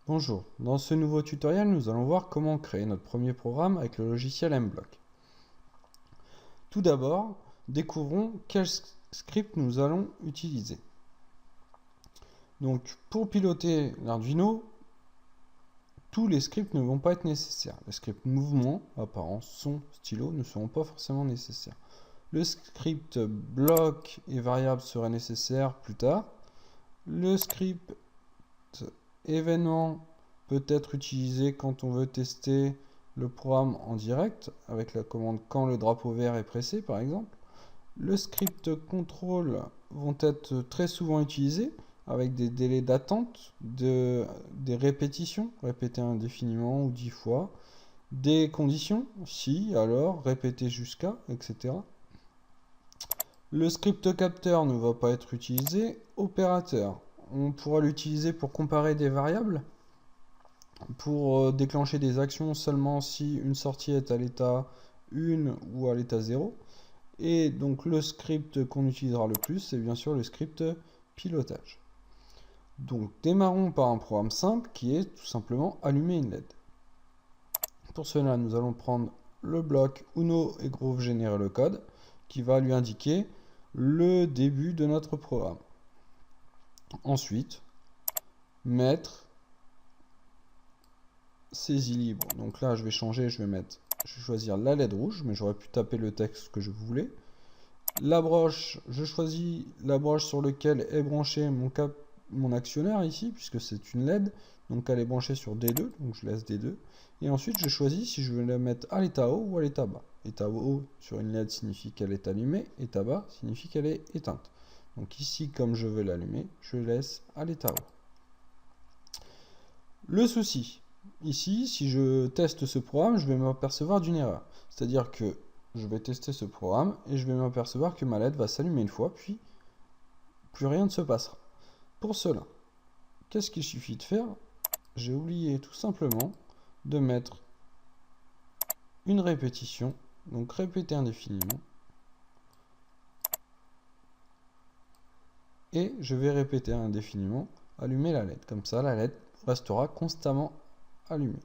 Bonjour, dans ce nouveau tutoriel, nous allons voir comment créer notre premier programme avec le logiciel Mblock. Tout d'abord, découvrons quel script nous allons utiliser. Donc, pour piloter l'Arduino, tous les scripts ne vont pas être nécessaires. Les scripts mouvement, apparence, son, stylo ne seront pas forcément nécessaires. Le script bloc et variable serait nécessaire plus tard. Le script événement peut être utilisé quand on veut tester le programme en direct, avec la commande quand le drapeau vert est pressé par exemple. Le script contrôle vont être très souvent utilisés avec des délais d'attente, des répétitions, répéter indéfiniment ou 10 fois, des conditions, si, alors, répéter jusqu'à, etc. Le script capteur ne va pas être utilisé. Opérateur, on pourra l'utiliser pour comparer des variables, pour déclencher des actions seulement si une sortie est à l'état 1 ou à l'état 0. Et donc le script qu'on utilisera le plus, c'est bien sûr le script pilotage. Donc démarrons par un programme simple qui est tout simplement allumer une LED. Pour cela, nous allons prendre le bloc Uno et Groove générer le code qui va lui indiquer le début de notre programme. Ensuite, mettre saisie libre. Donc là, je vais changer, je vais choisir la LED rouge, mais j'aurais pu taper le texte que je voulais. La broche, je choisis la broche sur laquelle est branché mon actionnaire ici, puisque c'est une LED, donc elle est branchée sur D2, donc je laisse D2. Et ensuite, je choisis si je veux la mettre à l'état haut ou à l'état bas. État haut sur une LED signifie qu'elle est allumée, état bas signifie qu'elle est éteinte. Donc ici, comme je veux l'allumer, je laisse à l'état haut. Le souci, ici, si je teste ce programme, je vais m'apercevoir d'une erreur. C'est-à-dire que je vais tester ce programme et je vais m'apercevoir que ma LED va s'allumer une fois, puis plus rien ne se passera. Pour cela, qu'est-ce qu'il suffit de faire? J'ai oublié tout simplement de mettre une répétition, donc répéter indéfiniment, et je vais répéter indéfiniment, allumer la LED. Comme ça, la LED restera constamment allumée.